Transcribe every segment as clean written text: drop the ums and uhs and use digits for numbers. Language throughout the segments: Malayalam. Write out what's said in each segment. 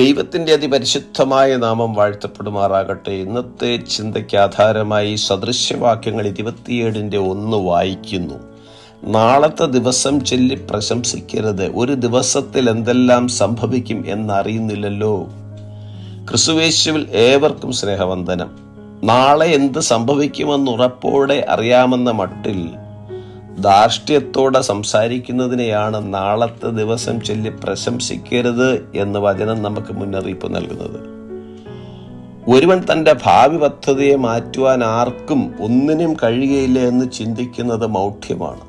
ദൈവത്തിൻ്റെ അതിപരിശുദ്ധമായ നാമം വാഴ്ത്തപ്പെടുമാറാകട്ടെ. ഇന്നത്തെ ചിന്തയ്ക്ക് ആധാരമായി സദൃശ്യവാക്യങ്ങൾ 27:1 വായിക്കുന്നു. നാളത്തെ ദിവസം ചൊല്ലി പ്രശംസിക്കരുത്, ഒരു ദിവസത്തിൽ എന്തെല്ലാം സംഭവിക്കും എന്നറിയുന്നില്ലല്ലോ. ക്രിസ്തുയേശുവിൽ ഏവർക്കും സ്നേഹവന്ദനം. നാളെ എന്ത് സംഭവിക്കുമെന്ന് ഉറപ്പോടെ അറിയാമെന്ന മട്ടിൽ ധാർഷ്ട്യത്തോടെ സംസാരിക്കുന്നതിനെയാണ് നാളത്തെ ദിവസം ചൊല്ലി പ്രശംസിക്കരുത് എന്ന് വചനം നമുക്ക് മുന്നറിയിപ്പ് നൽകുന്നത്. ഒരുവൻ തൻ്റെ ഭാവി പദ്ധതിയെ മാറ്റുവാൻ ആർക്കും ഒന്നിനും കഴിയുകയില്ല എന്ന് ചിന്തിക്കുന്നത് മൗഢ്യമാണ്.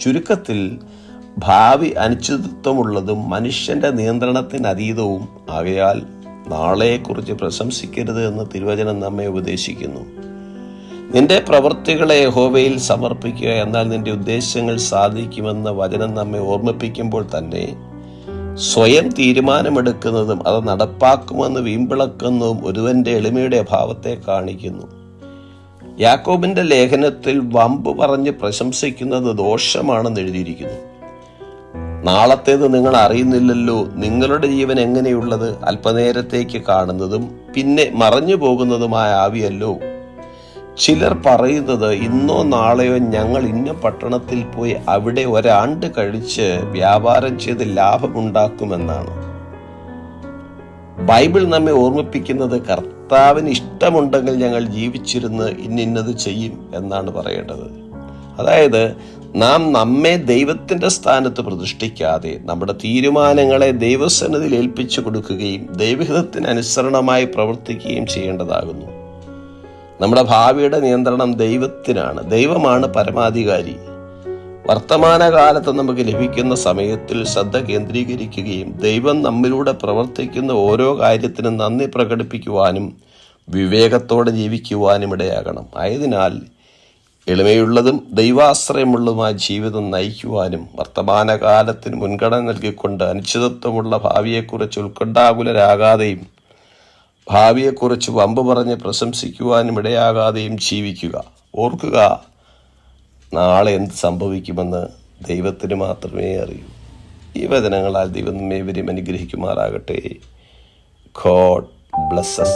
ചുരുക്കത്തിൽ, ഭാവി അനിശ്ചിതത്വമുള്ളതും മനുഷ്യന്റെ നിയന്ത്രണത്തിന് അതീതവും ആകയാൽ നാളെക്കുറിച്ച് പ്രശംസിക്കരുത് എന്ന് തിരുവചനം നമ്മെ ഉപദേശിക്കുന്നു. നിന്റെ പ്രവൃത്തികളെ യഹോവയിൽ സമർപ്പിക്കുക, എന്നാൽ നിന്റെ ഉദ്ദേശങ്ങൾ സാധിക്കുമെന്ന വചനം നമ്മെ ഓർമ്മിപ്പിക്കുമ്പോൾ തന്നെ സ്വയം തീരുമാനമെടുക്കുന്നതും അത് നടപ്പാക്കുമെന്ന് വീമ്പിളക്കുന്നതും ഒരുവന്റെ എളിമയുടെ അഭാവത്തെ കാണിക്കുന്നു. യാക്കോബിന്റെ ലേഖനത്തിൽ വമ്പ് പറഞ്ഞ് പ്രശംസിക്കുന്നത് ദോഷമാണെന്ന് എഴുതിയിരിക്കുന്നു. നാളത്തേത് നിങ്ങൾ അറിയുന്നില്ലല്ലോ. നിങ്ങളുടെ ജീവൻ എങ്ങനെയുള്ളത്? അല്പനേരത്തേക്ക് കാണുന്നതും പിന്നെ മറഞ്ഞു പോകുന്നതുമായ ആവിയല്ലോ. ചിലർ പറയുന്നത്, ഇന്നോ നാളെയോ ഞങ്ങൾ ഇന്ന പട്ടണത്തിൽ പോയി അവിടെ ഒരാണ്ട് കഴിച്ച് വ്യാപാരം ചെയ്ത് ലാഭമുണ്ടാക്കുമെന്നാണ്. ബൈബിൾ നമ്മെ ഓർമ്മിപ്പിക്കുന്നത്, കർത്താവിന് ഇഷ്ടമുണ്ടെങ്കിൽ ഞങ്ങൾ ജീവിച്ചിരുന്ന് ഇന്നത് ചെയ്യും എന്നാണ് പറയേണ്ടത്. അതായത്, നാം നമ്മെ ദൈവത്തിൻ്റെ സ്ഥാനത്ത് പ്രതിഷ്ഠിക്കാതെ നമ്മുടെ തീരുമാനങ്ങളെ ദൈവസന്നിധിയിൽ ഏൽപ്പിച്ചു കൊടുക്കുകയും ദൈവഹിതത്തിന് അനുസരണമായി പ്രവർത്തിക്കുകയും ചെയ്യേണ്ടതാകുന്നു. നമ്മുടെ ഭാവിയുടെ നിയന്ത്രണം ദൈവത്തിനാണ്. ദൈവമാണ് പരമാധികാരി. വർത്തമാനകാലത്ത് നമുക്ക് ലഭിക്കുന്ന സമയത്തിൽ ശ്രദ്ധ കേന്ദ്രീകരിക്കുകയും ദൈവം നമ്മിലൂടെ പ്രവർത്തിക്കുന്ന ഓരോ കാര്യത്തിനും നന്ദി പ്രകടിപ്പിക്കുവാനും വിവേകത്തോടെ ജീവിക്കുവാനും ഇടയാകണം. ആയതിനാൽ എളിമയുള്ളതും ദൈവാശ്രയമുള്ളതുമായ ജീവിതം നയിക്കുവാനും വർത്തമാനകാലത്തിന് മുൻഗണന നൽകിക്കൊണ്ട് അനിശ്ചിതത്വമുള്ള ഭാവിയെക്കുറിച്ച് ഉത്കണ്ഠാകുലരാകാതെയും ഭാവിയെക്കുറിച്ച് വമ്പ് പറഞ്ഞ് പ്രശംസിക്കുവാനും ഇടയാകാതെയും ജീവിക്കുക. ഓർക്കുക, നാളെ എന്ത് സംഭവിക്കുമെന്ന് ദൈവത്തിന് മാത്രമേ അറിയൂ. ഈ വചനങ്ങളാൽ ദൈവം നമ്മെ ഇവരെയും അനുഗ്രഹിക്കുമാറാകട്ടെ. God bless us.